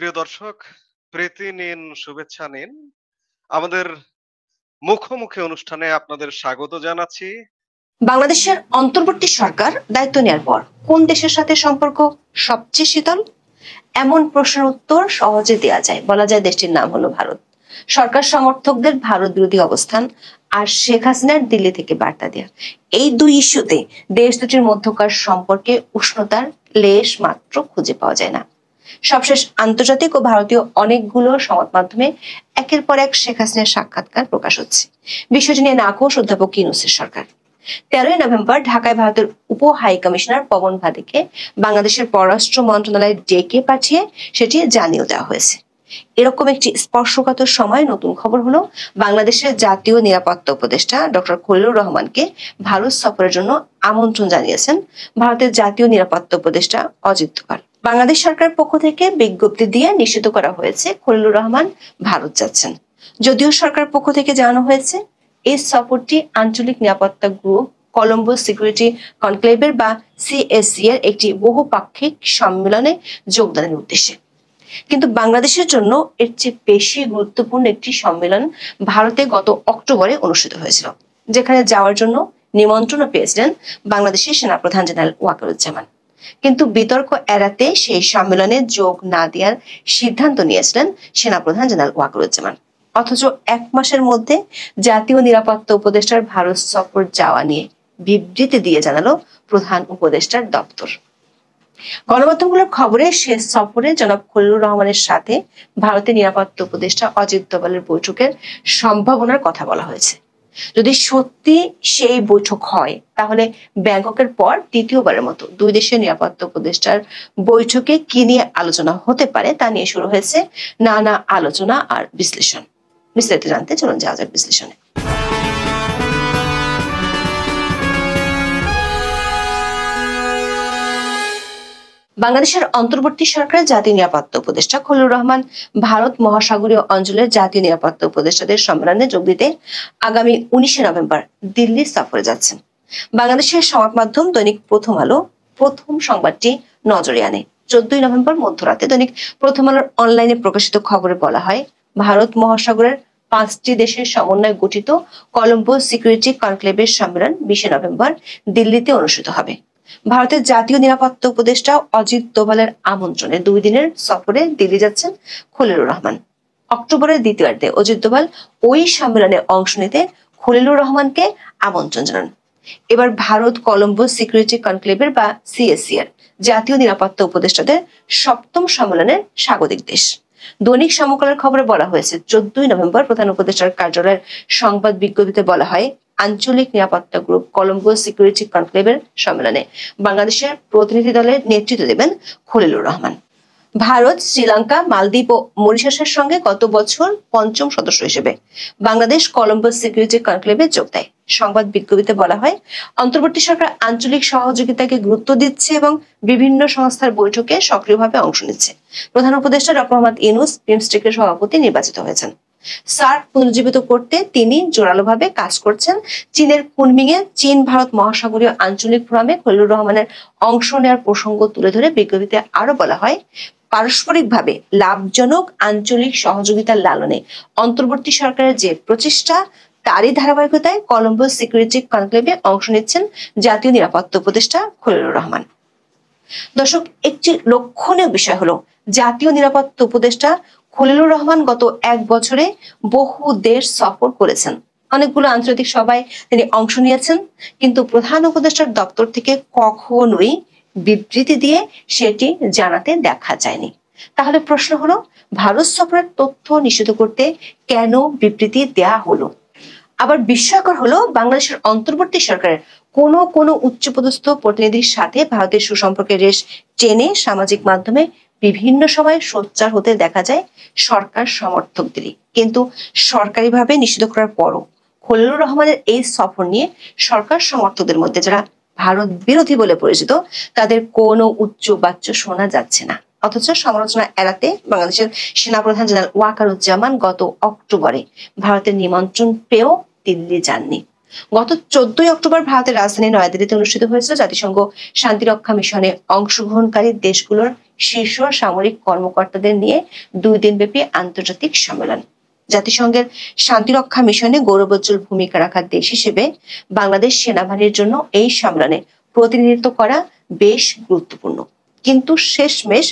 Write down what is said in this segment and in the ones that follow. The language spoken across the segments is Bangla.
প্রিয় দর্শক, প্রীতি নিন, শুভেচ্ছা নিন। আমাদের মুখোমুখি অনুষ্ঠানে আপনাদের স্বাগত জানাচ্ছি। বাংলাদেশের অন্তর্বর্তী সরকার দায়িত্ব নেওয়ার পর কোন দেশের সাথে সম্পর্ক সবচেয়ে শীতল? এমন প্রশ্নের উত্তর সহজে দেয়া যায়। বলা যায় দেশটির নাম হলো ভারত। সরকার সমর্থকদের ভারত বিরোধী অবস্থান আর শেখ হাসিনার দিল্লি থেকে বার্তা দেয়া, এই দুই ইস্যুতে দেশ দুটির মধ্যকার সম্পর্কে উষ্ণতার লেশ মাত্র খুঁজে পাওয়া যায় না। সবশেষ আন্তর্জাতিক ও ভারতীয় অনেকগুলো সংবাদ মাধ্যমে একের পর এক শেখ হাসিনার সাক্ষাৎকার প্রকাশ হচ্ছে। বিষয়টি নিয়ে নাকশ অধ্যাপক ইউনূসের সরকার। 13 নভেম্বর ঢাকায় ভারতের উপ হাই কমিশনার পবন ভাদেকে বাংলাদেশের পররাষ্ট্র মন্ত্রণালয়ে ডেকে পাঠিয়ে সেটি জানিয়ে দেওয়া হয়েছে। এরকম একটি স্পর্শকাতর সময় নতুন খবর হলো, বাংলাদেশের জাতীয় নিরাপত্তা উপদেষ্টা ডক্টর খলিলুর রহমানকে ভারত সফরের জন্য আমন্ত্রণ জানিয়েছেন ভারতের জাতীয় নিরাপত্তা উপদেষ্টা অজিত দোভাল। বাংলাদেশ সরকারের পক্ষ থেকে বিজ্ঞপ্তি দিয়ে নিশ্চিত করা হয়েছে খলিলুর রহমান ভারত যাচ্ছেন। যদিও সরকারের পক্ষ থেকে জানানো হয়েছে এই সফরটি আঞ্চলিক নিরাপত্তা গ্রুপ কলম্বো সিকিউরিটি কনক্লেভের বা সিএসসি এর একটি বহুপাক্ষিক সম্মেলনে যোগদানের উদ্দেশ্যে। কিন্তু বাংলাদেশের জন্য এর চেয়ে বেশি গুরুত্বপূর্ণ একটি সম্মেলন ভারতে গত অক্টোবরে অনুষ্ঠিত হয়েছিল, যেখানে যাওয়ার জন্য নিমন্ত্রণ পেয়েছিলেন বাংলাদেশের সেনাপ্রধান জেনারেল ওয়াকারুজ্জামান। কিন্তু বিতর্ক এড়াতে সেই সম্মেলনে যোগ না দেওয়ার সিদ্ধান্ত নিয়েছিলেন সেনাপ্রধান জেনারেল ওয়াকারুজ্জামান। অথচ এক মাসের মধ্যে জাতীয় নিরাপত্তা উপদেষ্টার ভারত সফর যাওয়া নিয়ে বিবৃতি দিয়ে জানালো প্রধান উপদেষ্টার দপ্তর। গণমাধ্যমগুলোর খবরে শেষ সফরে জনাব খলিলুর রহমানের সাথে ভারতের নিরাপত্তা উপদেষ্টা অজিত দোভালের বৈঠকের সম্ভাবনার কথা বলা হয়েছে। যদি সত্যি সেই বৈঠক হয়, তাহলে ব্যাংককের পর দ্বিতীয়বারের মতো দুই দেশের নিরাপত্তা উপদেষ্টার বৈঠকে কি নিয়ে আলোচনা হতে পারে তা নিয়ে শুরু হয়েছে নানা আলোচনা আর বিশ্লেষণ। বিস্তারিত জানতে চলুন যাওয়া যাক বিশ্লেষণে। বাংলাদেশের অন্তর্বর্তী সরকারের জাতীয় নিরাপত্তা উপদেষ্টা খলিলুর রহমান ভারত মহাসাগরীয় অঞ্চলের জাতীয় নিরাপত্তা উপদেষ্টাদের সম্মেলনে যোগ দিতে আগামী 19 নভেম্বর দিল্লি সফরে যাচ্ছেন। বাংলাদেশের সংবাদ মাধ্যম দৈনিক প্রথম আলো প্রথম সংবাদটি নজরে আনে। 14 নভেম্বর মধ্যরাতে দৈনিক প্রথম আলোর অনলাইনে প্রকাশিত খবরে বলা হয়, ভারত মহাসাগরের 5টি দেশের সমন্বয়ে গঠিত কলম্বো সিকিউরিটি কনক্লেভের সম্মেলন 20 নভেম্বর দিল্লিতে অনুষ্ঠিত হবে। ভারতের জাতীয় নিরাপত্তা উপদেষ্টা অজিত দোভালের আমন্ত্রণে 2 দিনের সফরে দিল্লি যাচ্ছেন খলিলুর রহমান। অক্টোবরের দ্বিতীয়ার্ধে অজিত দোভাল ওই সম্মেলনে অংশ নিতে খলিলুর রহমানকে আমন্ত্রণ জানান। এবার ভারত কলম্বো সিকিউরিটি কনক্লেভের বা সিএসসি এর জাতীয় নিরাপত্তা উপদেষ্টাদের 7ম সম্মেলনের স্বাগতিক দেশ। দৈনিক সমকালের খবরে বলা হয়েছে, 14 নভেম্বর প্রধান উপদেষ্টার কার্যালয়ের সংবাদ বিজ্ঞপ্তিতে বলা হয়, আঞ্চলিক নিরাপত্তা গ্রুপ কলম্বো সিকিউরিটি কনক্লেভের সম্মেলনে বাংলাদেশের প্রতিনিধি দলের নেতৃত্ব দেবেন খলিলুর রহমান। ভারত, শ্রীলঙ্কা, মালদ্বীপ ও মরিশাসের সঙ্গে গত বছর 5ম সদস্য হিসেবে বাংলাদেশ কলম্বো সিকিউরিটি কনক্লেভে যোগ দেয়। সংবাদ বিজ্ঞপ্তিতে বলা হয়, অন্তর্বর্তী সরকার আঞ্চলিক সহযোগিতাকে গুরুত্ব দিচ্ছে এবং বিভিন্ন সংস্থার বৈঠকে সক্রিয়ভাবে অংশ নিচ্ছে। প্রধান উপদেষ্টা ডক্টর মোহাম্মদ ইউনূস বিমস্টেকের সভাপতি নির্বাচিত হয়েছেন। সার্ক পুনর্জীবিত করতে তিনি জোরালোভাবে কাজ করছেন। চীনের কুনমিংয়ে চীন ভারত মহাসাগরীয় আঞ্চলিক ফোরামে খলিলুর রহমানের অংশ নেওয়ার প্রসঙ্গ তুলে ধরে বিজ্ঞপ্তিতে আরো বলা হয়, পারস্পরিকভাবে লাভজনক আঞ্চলিক সহযোগিতার লালনে অন্তর্বর্তী সরকারের যে প্রচেষ্টা, তারই ধারাবাহিকতায় কলম্বো সিকিউরিটি কনক্লেভে অংশ নিচ্ছেন জাতীয় নিরাপত্তা উপদেষ্টা খলিলুর রহমান। দর্শক, একটি লক্ষণীয় বিষয় হলো, জাতীয় নিরাপত্তা উপদেষ্টা খলিলুর রহমান গত 1 বছরে বহু দেশ সফর করেছেন, অনেকগুলো আন্তর্জাতিক সভায় তিনি অংশ নিয়েছেন, কিন্তু প্রধান উপদেষ্টার দপ্তর থেকে কখনোই বিবৃতি দিয়ে সেটি জানাতে দেখা যায়নি। তাহলে প্রশ্ন হলো, ভারত সফরের তথ্য নিশ্চিত করতে কেন বিবৃতি দেয়া হলো? আবার বিস্ময়কর হলো, বাংলাদেশের অন্তর্বর্তী সরকারের কোনো উচ্চপদস্থ প্রতিনিধির সাথে ভারতের সুসম্পর্কের রেশ টেনে সামাজিক মাধ্যমে বিভিন্ন সময় সোচ্চার হতে দেখা যায় সরকার সমর্থকদেরই। কিন্তু সরকারিভাবে নিষিদ্ধ করার পরও খলিলুর রহমানের এই সফর নিয়ে সরকার সমর্থকদের মধ্যে যারা ভারত বিরোধী বলে পরিচিত, তাদের কোনো উচ্চ বাচ্য শোনা যাচ্ছে না। অথচ সমালোচনা এড়াতে বাংলাদেশের সেনাপ্রধান জেনারেল ওয়াকারুজ্জামান গত অক্টোবরে ভারতের নিমন্ত্রণ পেয়েও দিল্লি যাননি। গত 14 অক্টোবর ভারতের রাজধানী নয়াদিল্লিতে অনুষ্ঠিত হয়েছিল জাতিসংঘ শান্তিরক্ষা মিশনে অংশগ্রহণকারী দেশগুলোর শীর্ষ সামরিক কর্মকর্তাদের নিয়ে 2 দিনব্যাপী আন্তর্জাতিক সম্মেলন। জাতিসংঘের শান্তিরক্ষা মিশনে গৌরবোজ্জ্বল ভূমিকা রাখা দেশ হিসেবে বাংলাদেশ সেনাবাহিনীর জন্য এই সম্মেলনে প্রতিনিধিত্ব করা বেশ গুরুত্বপূর্ণ। কিন্তু শেষমেশ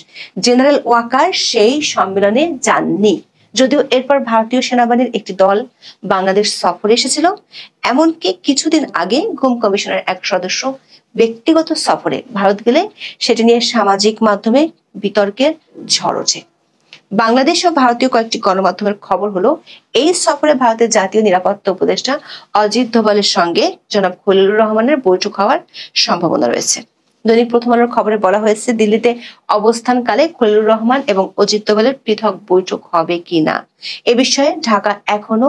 জেনারেল ওয়াকার সেই সম্মেলনে যাননি, যদিও এরপর ভারতীয় সেনাবাহিনীর একটি দল বাংলাদেশ সফরে এসেছিল। এমনকি কিছুদিন আগে ঘুম কমিশনের এক সদস্য ব্যক্তিগত সফরে ভারত গেলে সেটি নিয়ে সামাজিক মাধ্যমে বিতর্কের ঝড় ওঠে। বাংলাদেশ ও ভারতীয় কয়েকটি গণমাধ্যমের খবর হলো, এই সফরে ভারতের জাতীয় নিরাপত্তা উপদেষ্টা অজিত দোভালের সঙ্গে জনাব খলিলুর রহমানের বৈঠক হওয়ার সম্ভাবনা রয়েছে। দৈনিক প্রথম আলোর খবরে বলা হয়েছে, দিল্লিতে অবস্থানকালে খলিলুর রহমান এবং অজিত দোভালের পৃথক বৈঠক হবে কিনা এ বিষয়ে ঢাকা এখনো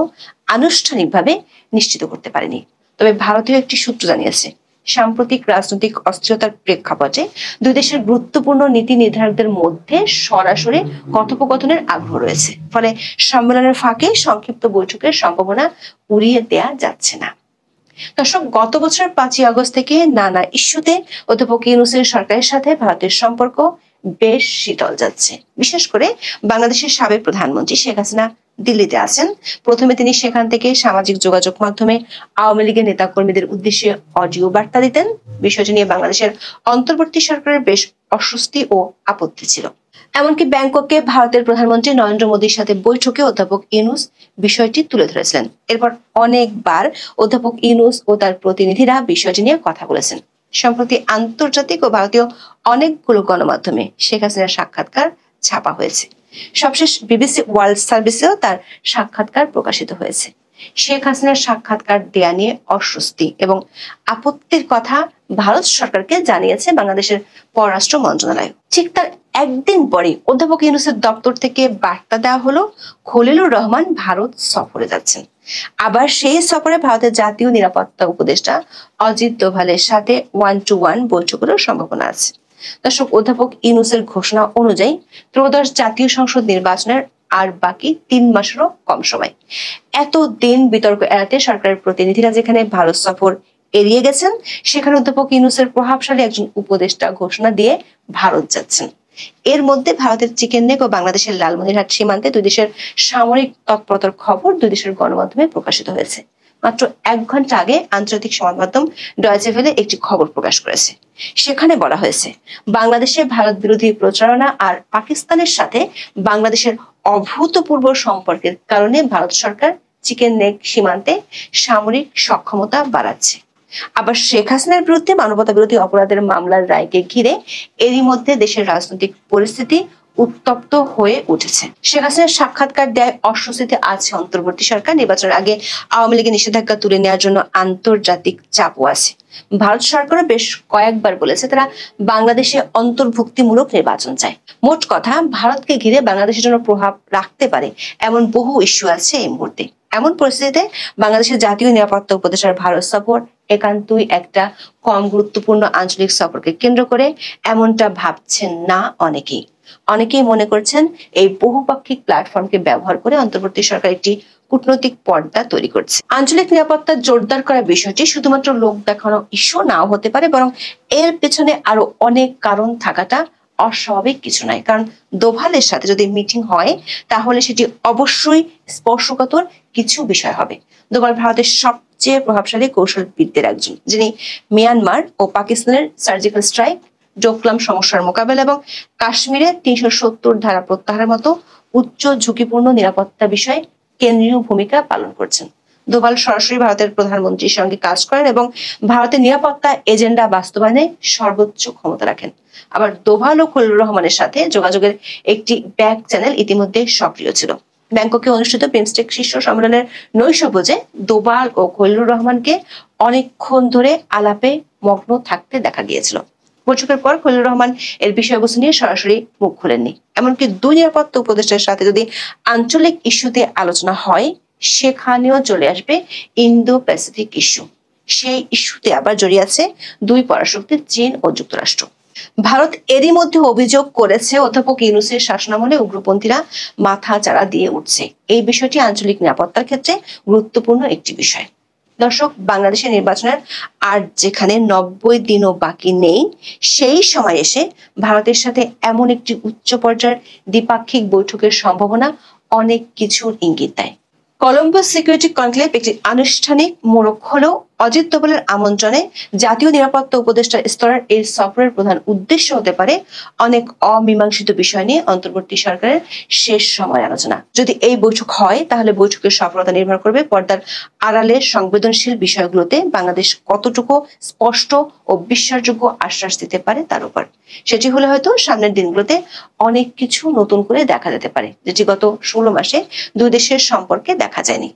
আনুষ্ঠানিকভাবে নিশ্চিত করতে পারেনি। তবে ভারতীয় একটি সূত্র জানিয়েছে, সাম্প্রতিক রাজনৈতিক অস্থিরতার প্রেক্ষাপটে দুই দেশের গুরুত্বপূর্ণ নীতি নির্ধারকদের মধ্যে সরাসরি কথোপকথনের আগ্রহ রয়েছে। ফলে সম্মেলনের ফাঁকে সংক্ষিপ্ত বৈঠকের সম্ভাবনা উড়িয়ে দেয়া যাচ্ছে না। দর্শক, গত বছরের 5ই আগস্ট থেকে নানা ইস্যুতে অধ্যাপক ইউনূসের সরকারের সাথে ভারতের সম্পর্ক বেশ শীতল যাচ্ছে। বিশেষ করে বাংলাদেশের সাবেক প্রধানমন্ত্রী শেখ হাসিনা দিল্লিতে আছেন। প্রথমে তিনি সেখান থেকে সামাজিক যোগাযোগ মাধ্যমে আওয়ামী লীগের নেতাকর্মীদের উদ্দেশ্যে অডিও বার্তা দিতেন। বিষয়টি নিয়ে বাংলাদেশের অন্তর্বর্তী সরকারের বেশ অস্বস্তি ও আপত্তি ছিল। এমনকি ব্যাংককে ভারতের প্রধানমন্ত্রী নরেন্দ্র মোদীর সাথে বৈঠকে অধ্যাপক ইউনূস বিষয়টি তুলে ধরেছিলেন। এরপর অনেকবার অধ্যাপক ইউনূস ও তার প্রতিনিধিরা বিষয়টি নিয়ে কথা বলেছেন। সম্প্রতি আন্তর্জাতিক ও ভারতীয় অনেকগুলো গণমাধ্যমে শেখ হাসিনার সাক্ষাৎকার ছাপা হয়েছে। সবশেষ বিবিসি ওয়ার্ল্ড সার্ভিসেও তার সাক্ষাৎকার প্রকাশিত হয়েছে। শেখ হাসিনার সাক্ষাৎকার দেয়া নিয়ে অস্বস্তি এবং আপত্তির কথা ভারত সরকারকে জানিয়েছে বাংলাদেশের পররাষ্ট্র মন্ত্রণালয়। ঠিক তার একদিন পরে অধ্যাপক ইউনূসের দপ্তর থেকে বার্তা দেওয়া হলো, খলিলুর রহমান ভারত সফরে যাচ্ছেন। আবার সেই সফরে ভারতের জাতীয় নিরাপত্তা উপদেষ্টা অজিত দোভালের সাথে 1-to-1 বৈঠকেরও সম্ভাবনা আছে। দর্শক, অধ্যাপক ইউনূসের ঘোষণা অনুযায়ী ত্রয়োদশ জাতীয় সংসদ নির্বাচনের আর বাকি 3 মাসেরও কম সময়। এত দিন বিতর্ক এড়াতে সরকারের প্রতিনিধিরা যেখানে ভারত সফর এড়িয়ে গেছেন, সেখানে অধ্যাপক ইউনূসের প্রভাবশালী একজন উপদেষ্টা ঘোষণা দিয়ে ভারত যাচ্ছেন। এর মধ্যে ভারতের চিকেন নেক ও বাংলাদেশের লালমনিরহাট সীমান্তে দুই দেশের সামরিক তৎপরতার খবর দুই দেশের গণমাধ্যমে প্রকাশিত হয়েছে। মাত্র 1 ঘন্টা আগে আন্তর্জাতিক সংবাদ মাধ্যম ডয়েচে ভেলে একটি খবর প্রকাশ করেছে। সেখানে বলা হয়েছে, বাংলাদেশে ভারত বিরোধী প্রচারণা আর পাকিস্তানের সাথে বাংলাদেশের অভূতপূর্ব সম্পর্কের কারণে ভারত সরকার চিকেন নেক সীমান্তে সামরিক সক্ষমতা বাড়াচ্ছে। আবার শেখ হাসিনার বিরুদ্ধে মানবতা বিরোধী অপরাধের মামলার রায়কে ঘিরে এরই মধ্যে দেশের রাজনৈতিক পরিস্থিতি উত্তপ্ত হয়ে উঠেছে। শেখ হাসিনার সাক্ষাৎকার দেয় অস্বস্তিতে আছে অন্তর্বর্তী সরকার। নির্বাচনের আগে আওয়ামী লীগের নিষেধাজ্ঞা তুলে নেওয়ার জন্য আন্তর্জাতিক চাপও আছে। ভারত সরকারও বেশ কয়েকবার বলেছে তারা বাংলাদেশে অন্তর্ভুক্তিমূলক নির্বাচন চায়। মোট কথা, ভারতকে ঘিরে বাংলাদেশের জন্য প্রভাব রাখতে পারে এমন বহু ইস্যু আছে এই মুহূর্তে। এমন পরিস্থিতিতে বাংলাদেশের জাতীয় নিরাপত্তা উপদেষ্টার ভারত সফর একান্তই একটা কম গুরুত্বপূর্ণ আঞ্চলিক সফরকে কেন্দ্র করে এমনটা ভাবছেন না অনেকেই। অনেকেই মনে করছেন এই বহুপাক্ষিক প্ল্যাটফর্মকে ব্যবহার করে অন্তর্বর্তী সরকার একটি কূটনৈতিক পর্দা তৈরি করছে। আঞ্চলিক নিরাপত্তা জোরদার করার বিষয়টি শুধুমাত্র লোক দেখানো ইস্যু নাও হতে পারে, বরং এর পেছনে আরো অনেক কারণ থাকাটা অস্বাভাবিক কিছু নয়। কারণ দোভালের সাথে যদি মিটিং হয় তাহলে সেটি অবশ্যই স্পর্শকাতর কিছু বিষয় হবে। দোভাল ভারতের সবচেয়ে প্রভাবশালী কৌশলবিদদের একজন, যিনি মিয়ানমার ও পাকিস্তানের সার্জিক্যাল স্ট্রাইক, ডোকলাম সমস্যার মোকাবেলা এবং কাশ্মীরে 370 ধারা প্রত্যাহারের মতো উচ্চ ঝুঁকিপূর্ণ নিরাপত্তা বিষয়ে কেন্দ্রীয় ভূমিকা পালন করছেন। দোভাল সরাসরি ভারতের প্রধানমন্ত্রীর সঙ্গে কাজ করেন এবং ভারতের নিরাপত্তা এজেন্ডা বাস্তবায়নে সর্বোচ্চ ক্ষমতা রাখেন। আবার দোভাল ও খলিলুর রহমানের সাথে যোগাযোগের একটি ব্যাক চ্যানেল ইতিমধ্যে সক্রিয় ছিল। ব্যাংককে অনুষ্ঠিত বিমস্টেক শীর্ষ সম্মেলনের নৈশভোজে দোভাল ও খলিলুর রহমানকে অনেকক্ষণ ধরে আলাপে মগ্ন থাকতে দেখা গিয়েছিল। বৈঠকের পর খলিলুর রহমান এর বিষয়বস্তু নিয়ে সরাসরি মুখ খুলেননি। এমনকি দুই নিরাপত্তা উপদেষ্টার সাথে যদি আঞ্চলিক ইস্যুতে আলোচনা হয়, সেখানেও চলে আসবে ইন্দো প্যাসিফিক ইস্যু। সেই ইস্যুতে আবার জড়িয়ে আছে দুই পরাশক্তি চীন ও যুক্তরাষ্ট্র। ভারত এরই মধ্যে অভিযোগ করেছে অধ্যাপক ইউনূসের শাসনামলে উগ্রপন্থীরা মাথা চাড়া দিয়ে উঠছে। এই বিষয়টি আঞ্চলিক নিরাপত্তার ক্ষেত্রে গুরুত্বপূর্ণ একটি বিষয়। দর্শক, বাংলাদেশের নির্বাচনের আর যেখানে 90 দিনও বাকি নেই, সেই সময় এসে ভারতের সাথে এমন একটি উচ্চ পর্যায়ের দ্বিপাক্ষিক বৈঠকের সম্ভাবনা অনেক কিছুর ইঙ্গিত দেয়। কলম্বো সিকিউরিটি কনক্লেভ একটি আনুষ্ঠানিক মোড়ক হলেও অজিত দোভালের আমন্ত্রণে জাতীয় নিরাপত্তা উপদেষ্টা স্তরের এই সফরের প্রধান উদ্দেশ্য হতে পারে অনেক অমীমাংসিত বিষয় নিয়ে অন্তর্বর্তী সরকারের শেষ সময় আলোচনা। যদি এই বৈঠক হয়, তাহলে বৈঠকের সফলতা নির্ভর করবে পর্দার আড়ালের সংবেদনশীল বিষয়গুলোতে বাংলাদেশ কতটুকু স্পষ্ট ও বিশ্বাসযোগ্য আশ্বাস দিতে পারে তার উপর। সেটি হলে হয়তো সামনের দিনগুলোতে অনেক কিছু নতুন করে দেখা যেতে পারে, যেটি গত 16 মাসে দুই দেশের সম্পর্কে দেখা যায়নি।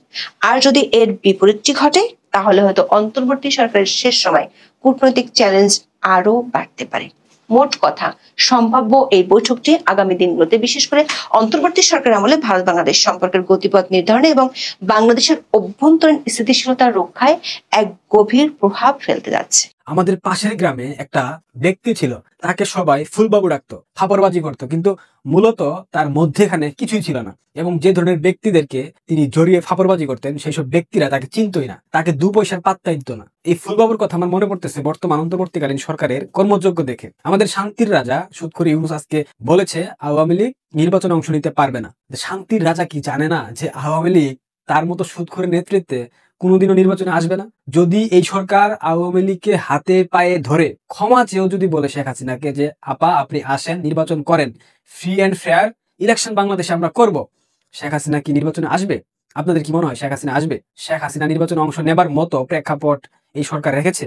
আর যদি এর বিপরীতটি ঘটে, তাহলে হয়তো অন্তর্বর্তী সরকারের শেষ সময় কূটনৈতিক চ্যালেঞ্জ আরো বাড়তে পারে। মোট কথা, সম্ভাব্য এই বৈঠকটি আগামী দিনগুলোতে বিশেষ করে অন্তর্বর্তী সরকারের আমলে ভারত বাংলাদেশ সম্পর্কের গতিপথ নির্ধারণে এবং বাংলাদেশের অভ্যন্তরীণ স্থিতিশীলতা রক্ষায় এক গভীর প্রভাব ফেলতে যাচ্ছে। আমাদের পাশের গ্রামে একটা ব্যক্তি ছিল, তাকে সবাই ফুলবাবু ডাকতো, ফাপড়বাজি করতো, কিন্তু মূলত তার মধ্যেখানে কিছুই ছিল না। এবং যে ধরনের ব্যক্তিদেরকে তিনি জড়িয়ে ফাপড়বাজি করতেন, সেই সব ব্যক্তিরা তাকে চিনতই না, তাকে 2 পয়সার পাত্তাই দিত না। এই ফুলবাবুর কথা আমার মনে পড়তেছে বর্তমান অন্তর্বর্তীকালীন সরকারের কর্মযোগ্য দেখে। আমাদের শান্তির রাজা সুদখোর ইউনূস আজকে বলেছে আওয়ামী লীগ নির্বাচনে অংশ নিতে পারবে না। শান্তির রাজা কি জানে না যে আওয়ামী লীগ তার মতো সুদখোরের নেতৃত্বে কোনোদিনও নির্বাচনে আসবে না? যদি এই সরকার আওয়ামী লীগকে হাতে পায়ে ধরে ক্ষমা চেয়েও যদি বলে শেখ হাসিনাকে যে আপা আপনি আসেন, নির্বাচন করেন, ফ্রি অ্যান্ড ফেয়ার ইলেকশন বাংলাদেশে আমরা করব, শেখ হাসিনা কি নির্বাচনে আসবে? আপনাদের কি মনে হয় শেখ হাসিনা আসবে? শেখ হাসিনা নির্বাচনে অংশ নেবার মতো প্রেক্ষাপট এই সরকার রেখেছে?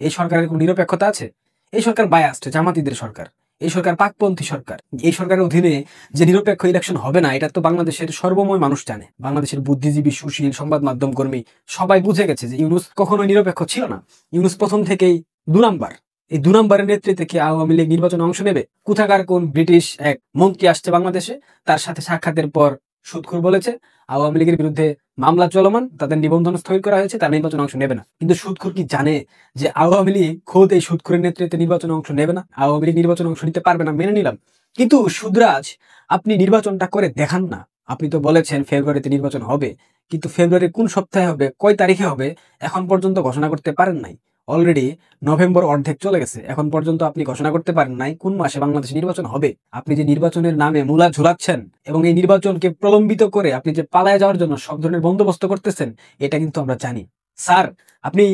এই সরকারের কোন নিরপেক্ষতা আছে? এই সরকার বায়াস্ট, জামাতিদের সরকার, এই সরকার পাকপন্থী সরকার। এই সরকারের অধীনে যে নিরপেক্ষ ইলেকশন হবে না, এটা তো বাংলাদেশের সর্বময় মানুষ জানে। বাংলাদেশের বুদ্ধিজীবী, সুশীল, সংবাদ মাধ্যম কর্মী সবাই বুঝে গেছে যে ইউনূস কখনো নিরপেক্ষ ছিল না। ইউনূস প্রথম থেকেই 2 নাম্বার। এই 2 নাম্বারের নেতৃত্বে কি আওয়ামী লীগ নির্বাচনে অংশ নেবে? কোথাকার কোন ব্রিটিশ এক মন্ত্রী আসছে বাংলাদেশে, তার সাথে সাক্ষাতের পর সুদখোর বলেছে আওয়ামী লীগের বিরুদ্ধে মামলা চলমান, তাদের নিবন্ধন স্থগিত করা হয়েছে, তার নির্বাচনে অংশ নেবে না। কিন্তু সুদখোর কি জানে যে আওয়ামী লীগ খোদ এই সুদখোরের নেতৃত্বে নির্বাচনে অংশ নেবে না? আওয়ামী লীগ নির্বাচনে অংশ নিতে পারবে না, মেনে নিলাম। কিন্তু সুদরাজ, আপনি নির্বাচনটা করে দেখান না। আপনি তো বলেছেন ফেব্রুয়ারিতে নির্বাচন হবে, কিন্তু ফেব্রুয়ারি কোন সপ্তাহে হবে, কয় তারিখে হবে, এখন পর্যন্ত ঘোষণা করতে পারেন নাই। অলরেডি নভেম্বর অর্ধেক চলে গেছে, এখন পর্যন্ত আপনি ঘোষণা করতে পারেন নাই কোন মাসে বাংলাদেশ নির্বাচন হবে। আপনি যে নির্বাচনের নামে মূলা ঝুলাচ্ছেন এবং এই নির্বাচনকে প্রলম্বিত করে আপনি যে পালায় যাওয়ার জন্য সব ধরনের বন্দোবস্ত করতেছেন, এটা কিন্তু আমরা জানি। স্যার, আপনি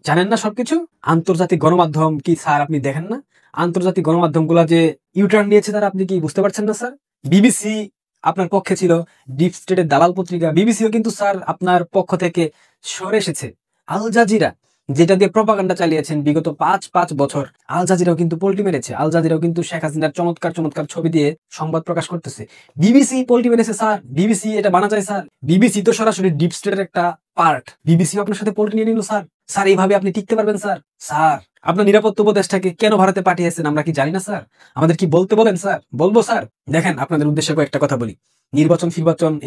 জানেন না সবকিছু? আন্তর্জাতিক গণমাধ্যম কি স্যার আপনি দেখেন না? আন্তর্জাতিক গণমাধ্যমগুলা যে ইউটার্ন নিয়েছে তারা, আপনি কি বুঝতে পারছেন না স্যার? বিবিসি আপনার পক্ষে ছিল, ডিপ স্টেটের দালাল পত্রিকা বিবিসিও কিন্তু স্যার আপনার পক্ষ থেকে সরে এসেছে। আল জাজিরা যেটা দিয়ে প্রপাগান্ডা চালিয়েছেন বিগত 5 বছর, আল জাজিরাও কিন্তু পল্টি মেরেছে। আল জাজিরাও কিন্তু শেখ হাসিনার চমৎকার চমৎকার ছবি দিয়ে সংবাদ প্রকাশ করতেছে। বিবিসি পল্টি মেরেছে স্যার, বিবিসি এটা বানা যায় স্যার। বিবিসি তো সরাসরি ডিপ স্টেটের একটা পার্ট, বিবিসি আপনার সাথে পল্টি নিয়ে নিল স্যার। স্যার এইভাবে আপনি টিকতে পারবেন স্যার? স্যার, আপনার নিরাপত্তা উপদেষ্টাকে কেন ভারতে পাঠিয়েছেন আমরা কি জানি না স্যার? আমাদের কি বলতে বলেন স্যার? বলবো স্যার। দেখেন, আপনাদের উদ্দেশ্যে কয়েকটা কথা বলি। নির্বাচন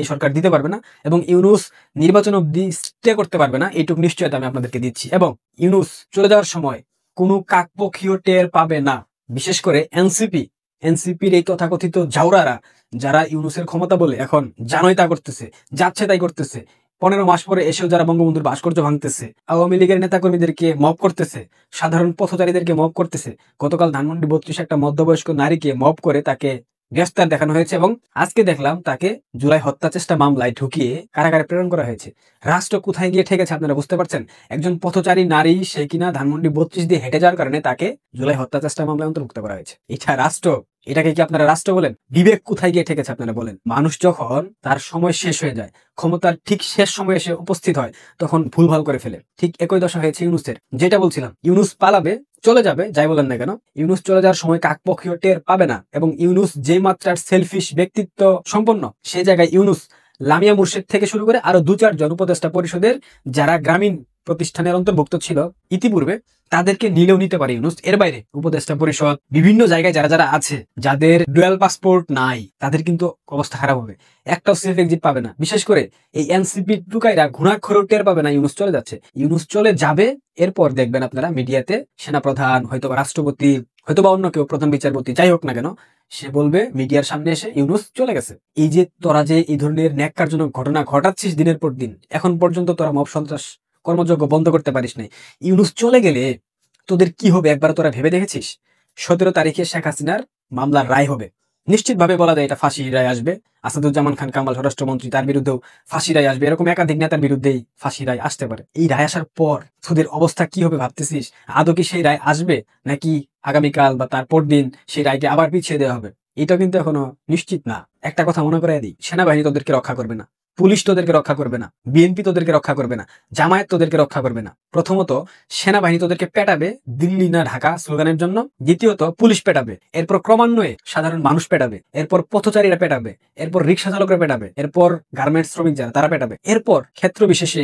এই সরকার দিতে পারবে না এবং ইউনূস নির্বাচন অব্দি স্টে করতে পারবে না, এইটুকু নিশ্চয়তা আমি আপনাদেরকে দিচ্ছি। এবং ইউনূস চলে যাওয়ার সময় কোনো কাকপক্ষীয় টের পাবে না। বিশেষ করে এনসিপির এই তথাকথিত জাউরারা, যারা ইউনূসের ক্ষমতা বলে এখন জানোই তা করতেছে, যাচ্ছে তাই করতেছে। 15 মাস পরে এসেও যারা বঙ্গবন্ধুর ভাস্কর্য ভাঙতেছে, আওয়ামী লীগের নেতাকর্মীদেরকে মব করতেছে, সাধারণ পথচারীদেরকে মব করতেছে। গতকাল ধানমন্ডি 32 একটা মধ্যবয়স্ক নারীকে মব করে তাকে গ্রেফতার দেখানো হয়েছে এবং আজকে দেখলাম তাকে জুলাই হত্যা চেষ্টা মামলায় ঢুকিয়ে কারাগারে প্রেরণ করা হয়েছে। রাষ্ট্র কোথায় গিয়ে ঠেকেছে আপনারা বুঝতে পারছেন? একজন পথচারী নারী, সে কিনা ধানমন্ডি 32 দিয়ে হেঁটে যাওয়ার কারণে তাকে জুলাই হত্যা চেষ্টা মামলায় অন্তর্ভুক্ত করা হয়েছে। এটা রাষ্ট্র? এটাকে কি আপনারা রাষ্ট্র বলেন? বিবেক কোথায় গিয়ে ঠেকেছে আপনারা বলেন? মানুষ যখন তার সময় শেষ হয়ে যায়, ক্ষমতার ঠিক শেষ সময় এসে উপস্থিত হয়, তখন ভুলভাল করে ফেলে। ঠিক একই দশা হয়েছে ইউনূসের। যেটা বলছিলাম, ইউনূস পালাবে, চলে যাবে, যাই বলেন না কেন, ইউনূস চলে যাওয়ার সময় কাকপক্ষীয় টের পাবে না। এবং ইউনূস যে মাত্রার সেলফিশ ব্যক্তিত্ব সম্পন্ন, সে জায়গায় ইউনূস লামিয়া মুর্শেদ থেকে শুরু করে আরো 2-4 জন উপদেষ্টা পরিষদের যারা গ্রামীণ প্রতিষ্ঠানের অন্তর্ভুক্ত ছিল ইতিপূর্বে, তাদেরকে নিলেও নিতে পারে ইউনূস। এর বাইরে উপদেষ্টা পরিষদ বিভিন্ন জায়গায় যারা যারা আছে, যাদের ডুয়াল পাসপোর্ট নাই, তাদের কিন্তু অবস্থা খারাপ হবে। একটাও সেফ এক্সিট পাবে না। বিশেষ করে এই এনসিপি টুকাইরা ঘুণাক্ষরও টের পাবে না ইউনূস চলে যাচ্ছে। ইউনূস চলে যাবে, এরপর দেখবেন আপনারা মিডিয়াতে সেনাপ্রধান, হয়তো রাষ্ট্রপতি, হয়তো বা অন্য কেউ, প্রধান বিচারপতি, যাই হোক না কেন, সে বলবে মিডিয়ার সামনে এসে ইউনূস চলে গেছে। এই যে তোরা যে এই ধরনের ন্যাক্কারজনক ঘটনা ঘটাচ্ছিস দিনের পর দিন, এখন পর্যন্ত তোরা মব সন্ত্রাস কর্মযোগ্য বন্ধ করতে পারিস নাই। ইউনূস চলে গেলে তোদের কি হবে একবার তোরা ভেবে দেখেছিস? 17 তারিখে শেখ হাসিনার মামলার রায় হবে, নিশ্চিতভাবে বলা যায় এটা ফাঁসির রায় আসবে। আসাদুজ্জামান খান কামাল স্বরাষ্ট্রমন্ত্রী, তার বিরুদ্ধেও ফাঁসি রায় আসবে। এরকম একাধিক নেতার বিরুদ্ধেই ফাঁসি রায় আসতে পারে। এই রায় আসার পর তোদের অবস্থা কি হবে ভাবতেছিস? আদৌ কি সেই রায় আসবে, নাকি আগামীকাল বা তারপর দিন সেই রায়কে আবার পিছিয়ে দেওয়া হবে? এটা কিন্তু এখনো নিশ্চিত না। একটা কথা মনে করাই দিই, সেনাবাহিনী তোদেরকে রক্ষা করবে না, পুলিশ তোদেরকে রক্ষা করবে না, বিএনপি তোদেরকে রক্ষা করবে না, জামায়াত তোদেরকে রক্ষা করবে না। প্রথমত সেনাবাহিনী তোদেরকে পেটাবে দিল্লি না ঢাকা স্লোগানের জন্য, দ্বিতীয়ত পুলিশ পেটাবে, এরপর ক্রমান্বয়ে সাধারণ মানুষ পেটাবে, এরপর পথচারীরা পেটাবে, এরপর রিক্সা চালকরা পেটাবে, এরপর গার্মেন্টস শ্রমিক যারা তারা পেটাবে, এরপর ক্ষেত্র বিশেষে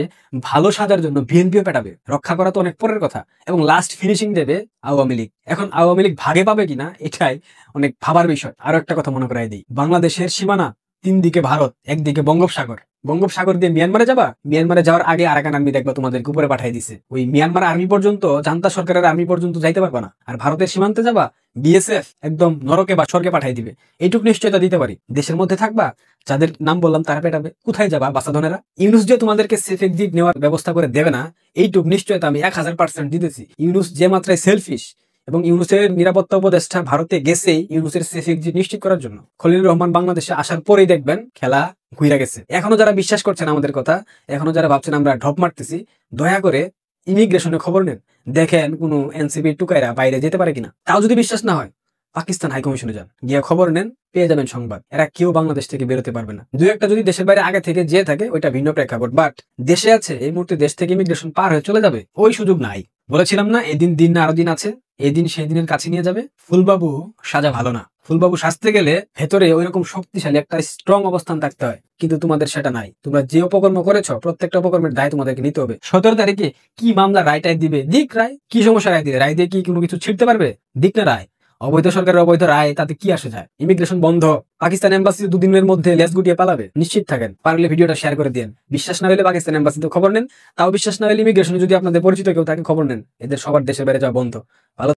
ভালো সাজার জন্য বিএনপিও পেটাবে। রক্ষা করা তো অনেক পরের কথা। এবং লাস্ট ফিনিশিং দেবে আওয়ামী লীগ। এখন আওয়ামী লীগ ভাগে পাবে কিনা এটাই অনেক ভাবার বিষয়। আরো একটা কথা মনে করাই দিই, বাংলাদেশের সীমানা 3 দিকে ভারত, একদিকে বঙ্গোপসাগর। বঙ্গোপসাগর দিয়ে মিয়ানমারে যাবা, মিয়ানমারে যাওয়ার আগে আরাকান আর্মি দেখবা তোমাদেরকে উপরে পাঠিয়ে দিছে। ওই মিয়ানমার আর্মি পর্যন্ত, জান্তা সরকারের আর্মি পর্যন্ত যাইতে পারবা না। আর ভারতের সীমান্তে যাবা, বিএসএফ একদম নরকে বা স্বর্গে পাঠিয়ে দিবে। এইটুক নিশ্চয়তা দিতে পারি। দেশের মধ্যে থাকবা, যাদের নাম বললাম তারা পেটাবে। কোথায় যাবা বাসাধনেরা? ইউনূস যে তোমাদেরকে সেফ এক্সিট নেওয়ার ব্যবস্থা করে দেবে না, এইটুক নিশ্চয়তা আমি 1000% দিতেছি। ইউনূস যে মাত্রায় সেলফিশ, এবং ইউনূসের নিরাপত্তা উপদেষ্টা ভারতে গেছেই ইউনূসের সেফ এক্সিট নিশ্চিত করার জন্য। খলিলুর রহমান বাংলাদেশে আসার পরেই দেখবেন খেলা ঘুরে গেছে। এখনো যারা বিশ্বাস করছেন আমাদের কথা, এখনো যারা ভাবছেন আমরা ঢপ মারতেছি, দয়া করে ইমিগ্রেশনে খবর নেন, দেখেন কোনো এনসিবি টুকাইরা বাইরে যেতে পারে কিনা। তাও যদি বিশ্বাস না হয়, পাকিস্তান হাইকমিশনে যান, গিয়ে খবর নেন, পেয়ে যাবেন সংবাদ। এরা কেউ বাংলাদেশ থেকে বেরোতে পারবে না। দুই একটা যদি দেশের বাইরে আগে থেকে যে থাকে ওইটা ভিন্ন প্রেক্ষাপট, বাট দেশে আছে এই মুহূর্তে দেশ থেকে ইমিগ্রেশন পার হয়ে চলে যাবে, ওই সুযোগ নাই। বলেছিলাম না এদিন দিন না আরো দিন আছে, এই দিন সেই দিনের কাছে নিয়ে যাবে। ফুলবাবু সাজা ভালো না। ফুলবাবু সাজতে গেলে ভেতরে ওইরকম শক্তিশালী একটা স্ট্রং অবস্থান থাকতে হয়, কিন্তু তোমাদের সেটা নাই। তোমরা যে অপকর্ম করেছো প্রত্যেকটা অপকর্মের দায় তোমাদেরকে নিতে হবে। 17 তারিখে কি মামলা রায়টাই দিবে, দিক রায়। কি সমস্যা রায় দিলে? রায় দিয়ে কি কোনো কিছু ছিড়তে পারবে? দিক না রায়। অবৈধ সরকারের অবৈধ রায়, তাতে কি আসে যায়? ইমিগ্রেশন বন্ধ, পাকিস্তান এম্বাসি 2 দিনের মধ্যে লেজ গুটিয়ে পালাবে, নিশ্চিত থাকেন। পারলে ভিডিওটা শেয়ার করে দিন। বিশ্বাস না হলে পাকিস্তান এম্বাসিতে খবর নেন, তাও বিশ্বাস না হলে ইমিগ্রেশনে যদি আপনাদের পরিচিত কেউ তাকে খবর নেন। এদের সবার দেশের বাইরে যাওয়া বন্ধ। ভালো